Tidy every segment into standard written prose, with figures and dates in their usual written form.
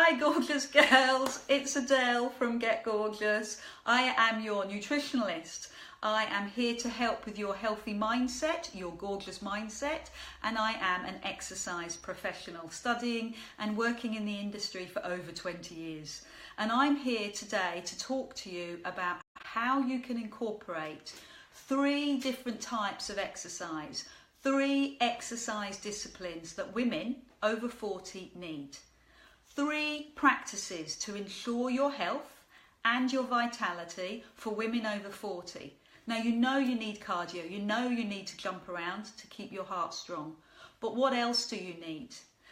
Hi gorgeous girls, it's Adele from Get Gorgeous. I am your nutritionalist. I am here to help with your healthy mindset, your gorgeous mindset, and I am an exercise professional studying and working in the industry for over 20 years. And I'm here today to talk to you about how you can incorporate 3 different types of exercise, 3 exercise disciplines that women over 40 need. 3 practices to ensure your health and your vitality for women over 40. Now you need cardio, you need to jump around to keep your heart strong. But what else do you need?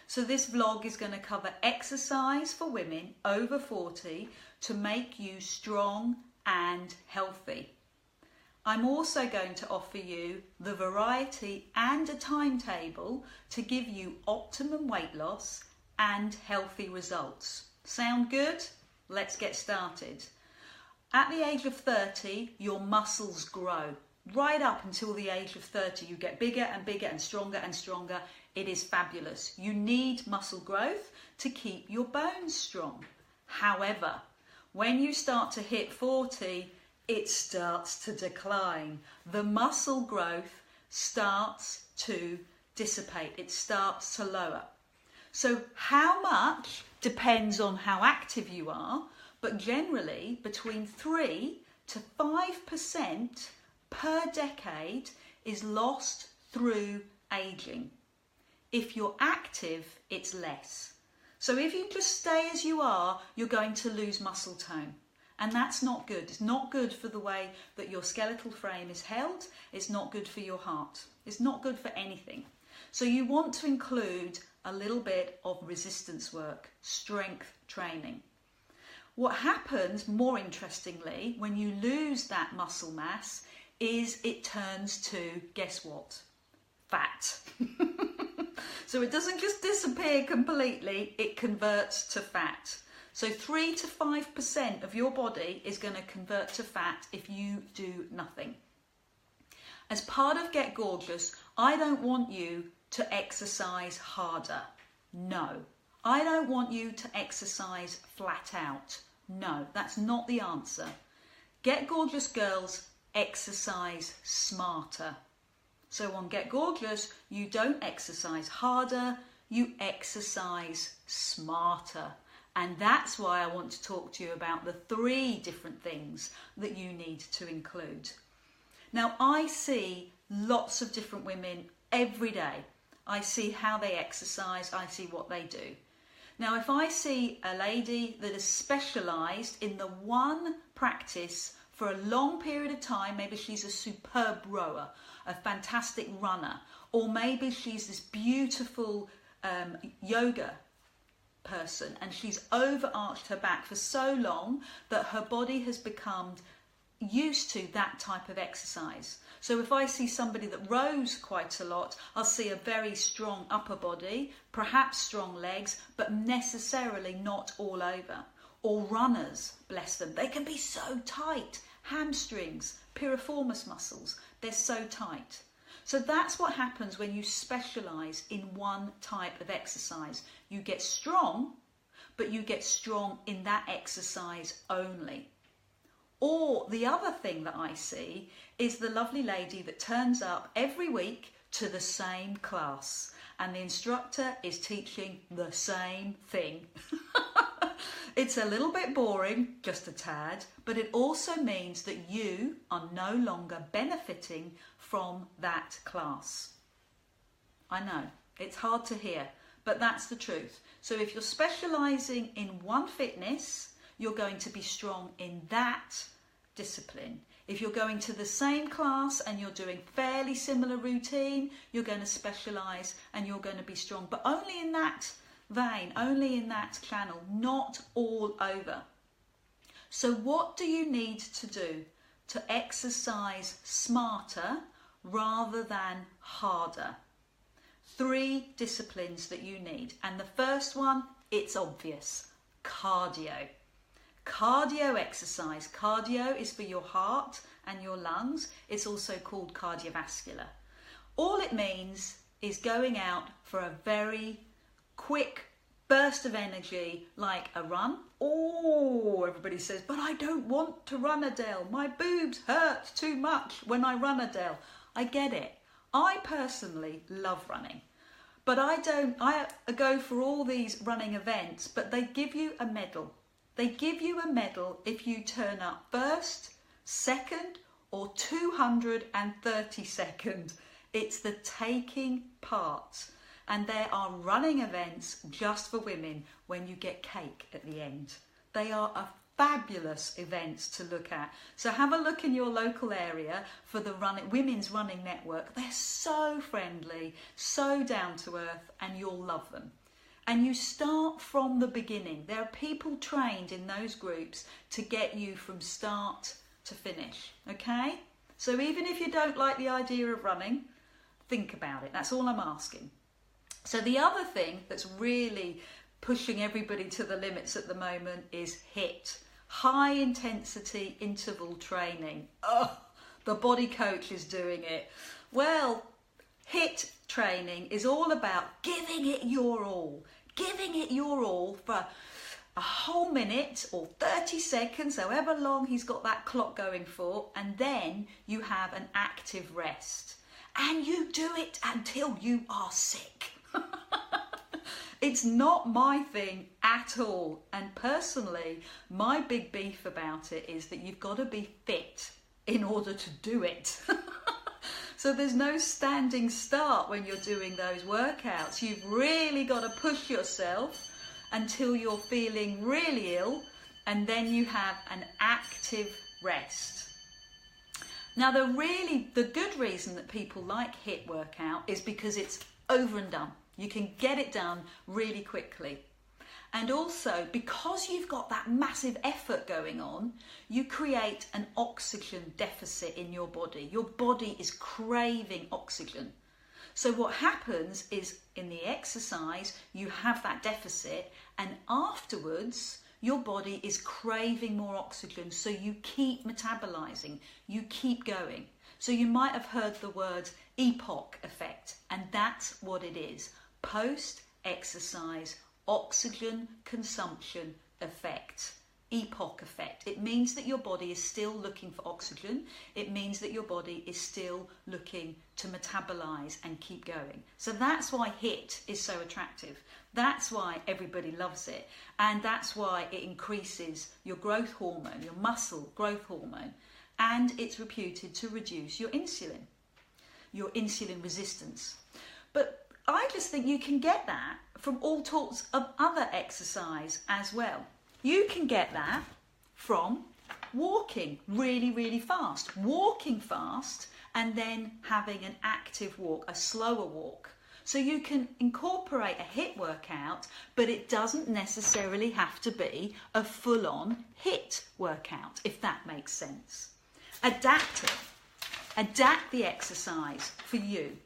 So this vlog is going to cover exercise for women over 40 to make you strong and healthy. I'm also going to offer you the variety and a timetable to give you optimum weight loss and healthy results. Sound good? Let's get started. At the age of 30, your muscles grow. Right up until the age of 30, you get bigger and bigger and stronger and stronger. It is fabulous. You need muscle growth to keep your bones strong. However, when you start to hit 40, it starts to decline. The muscle growth starts to dissipate. It starts to lower. So how much depends on how active you are, but generally between 3 to 5% per decade is lost through aging. If you're active, it's less. So if you just stay as you are, you're going to lose muscle tone. And that's not good. It's not good for the way that your skeletal frame is held. It's not good for your heart. It's not good for anything. So you want to include a little bit of resistance work, strength training. What happens, more interestingly, when you lose that muscle mass is it turns to, guess what? Fat. So it doesn't just disappear completely, it converts to fat. So 3 to 5% of your body is going to convert to fat if you do nothing. As part of Get Gorgeous, I don't want you to exercise harder. No. I don't want you to exercise flat out. No, that's not the answer. Get Gorgeous girls exercise smarter. So on Get Gorgeous, you don't exercise harder, you exercise smarter. And that's why I want to talk to you about the 3 different things that you need to include. Now, I see lots of different women every day. I see how they exercise, I see what they do. Now, if I see a lady that is specialised in the one practice for a long period of time, maybe she's a superb rower, a fantastic runner, or maybe she's this beautiful yoga person and she's overarched her back for so long that her body has become used to that type of exercise. So if I see somebody that rows quite a lot, I'll see a very strong upper body, perhaps strong legs, but necessarily not all over. Or runners, bless them, they can be so tight. Hamstrings, piriformis muscles, they're so tight. So that's what happens when you specialise in one type of exercise. You get strong, but you get strong in that exercise only. Or the other thing that I see is the lovely lady that turns up every week to the same class and the instructor is teaching the same thing. It's a little bit boring, just a tad, but it also means that you are no longer benefiting from that class. I know, it's hard to hear, but that's the truth. So if you're specialising in one fitness, you're going to be strong in that discipline. If you're going to the same class and you're doing fairly similar routine, you're going to specialise and you're going to be strong, but only in that vein, only in that channel, not all over. So what do you need to do to exercise smarter rather than harder? 3 disciplines that you need. And the first one, it's obvious, cardio. Cardio exercise. Cardio is for your heart and your lungs. It's also called cardiovascular. All it means is going out for a very quick burst of energy like a run. Oh, everybody says, but I don't want to run, Adele. My boobs hurt too much when I run, Adele. I get it. I personally love running, but I go for all these running events, but they give you a medal. They give you a medal if you turn up first, second, or 232nd. It's the taking part. And there are running events just for women when you get cake at the end. They are a fabulous events to look at. So have a look in your local area for the Women's Running Network. They're so friendly, so down to earth, and you'll love them. And you start from the beginning. There are people trained in those groups to get you from start to finish, okay? So even if you don't like the idea of running, think about it. That's all I'm asking. So the other thing that's really pushing everybody to the limits at the moment is HIIT, high intensity interval training. Oh, the body coach is doing it. Well, HIIT training is all about giving it your all for a whole minute or 30 seconds, however long he's got that clock going for, and then you have an active rest. And you do it until you are sick. It's not my thing at all. And personally, my big beef about it is that you've got to be fit in order to do it. So there's no standing start when you're doing those workouts. You've really got to push yourself until you're feeling really ill, and then you have an active rest. Now the good reason that people like HIIT workout is because it's over and done. You can get it done really quickly. And also, because you've got that massive effort going on, you create an oxygen deficit in your body. Your body is craving oxygen. So what happens is in the exercise, you have that deficit, and afterwards, your body is craving more oxygen. So you keep metabolizing, you keep going. So you might have heard the word EPOC effect, and that's what it is. Post-exercise oxygen consumption effect. EPOC effect. It means that your body is still looking for oxygen. It means that your body is still looking to metabolize and keep going. So that's why HIIT is so attractive. That's why everybody loves it. And that's why it increases your growth hormone, your muscle growth hormone. And it's reputed to reduce your insulin resistance. But I just think you can get that from all sorts of other exercise as well. You can get that from walking really, really fast. Walking fast and then having an active walk, a slower walk. So you can incorporate a HIIT workout, but it doesn't necessarily have to be a full-on HIIT workout, if that makes sense. Adapt it. Adapt the exercise for you.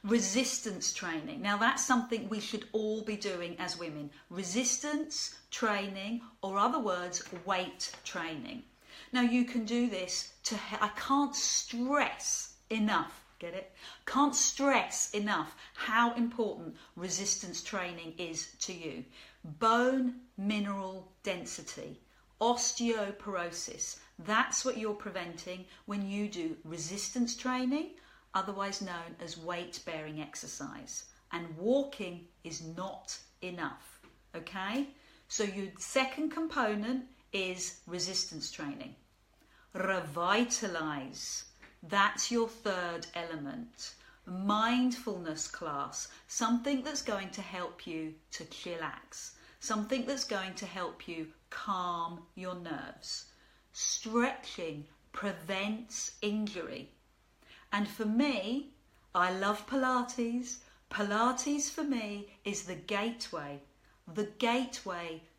Resistance training. Now that's something we should all be doing as women. Resistance training, or other words, weight training. Now you can do this I can't stress enough, get it? Can't stress enough how important resistance training is to you. Bone mineral density, osteoporosis. That's what you're preventing when you do resistance training, otherwise known as weight-bearing exercise. And walking is not enough, okay? So your second component is resistance training. Revitalise, that's your third element. Mindfulness class, something that's going to help you to chillax, something that's going to help you calm your nerves. Stretching prevents injury. And for me, I love Pilates. Pilates for me is the gateway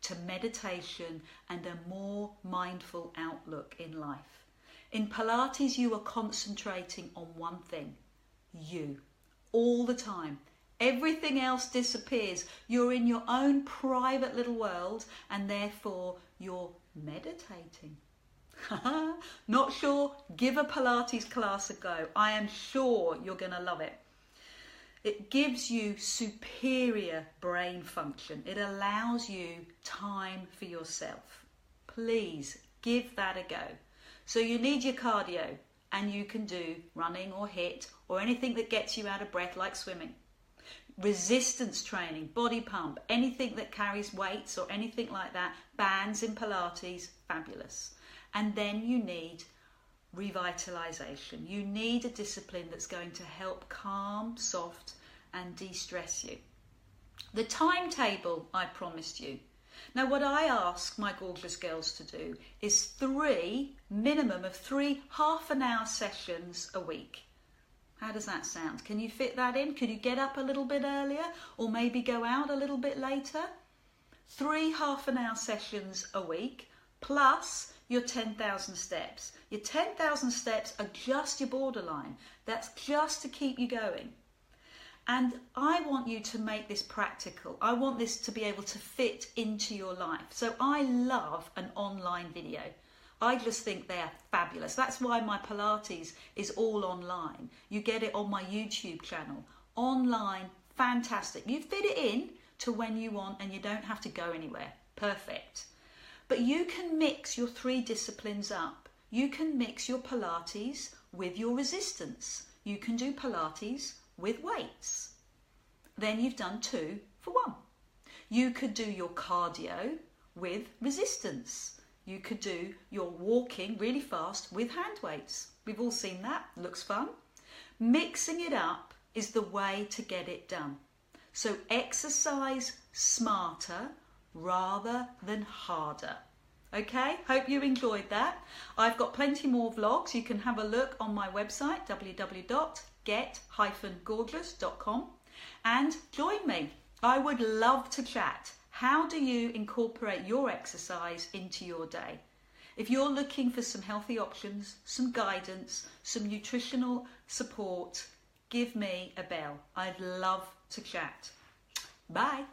to meditation and a more mindful outlook in life. In Pilates, you are concentrating on one thing, you, all the time. Everything else disappears. You're in your own private little world, and therefore you're meditating. Not sure? Give a Pilates class a go. I am sure you're going to love it. It gives you superior brain function. It allows you time for yourself. Please give that a go. So you need your cardio, and you can do running or HIIT or anything that gets you out of breath like swimming. Resistance training, body pump, anything that carries weights or anything like that, bands in Pilates, fabulous. And then you need revitalization. You need a discipline that's going to help calm, soft and de-stress you. The timetable I promised you. Now what I ask my gorgeous girls to do is minimum of three half-an-hour sessions a week. How does that sound? Can you fit that in? Could you get up a little bit earlier or maybe go out a little bit later? 3 half-an-hour sessions a week plus your 10,000 steps. Your 10,000 steps are just your borderline. That's just to keep you going. And I want you to make this practical. I want this to be able to fit into your life. So I love an online video. I just think they are fabulous. That's why my Pilates is all online. You get it on my YouTube channel. Online, fantastic. You fit it in to when you want and you don't have to go anywhere. Perfect. But you can mix your 3 disciplines up. You can mix your Pilates with your resistance. You can do Pilates with weights. Then you've done 2 for 1. You could do your cardio with resistance. You could do your walking really fast with hand weights. We've all seen that. Looks fun. Mixing it up is the way to get it done. So exercise smarter rather than harder. Okay, hope you enjoyed that. I've got plenty more vlogs. You can have a look on my website, www.get-gorgeous.com, and join me. I would love to chat. How do you incorporate your exercise into your day? If you're looking for some healthy options, some guidance, some nutritional support, give me a bell. I'd love to chat. Bye.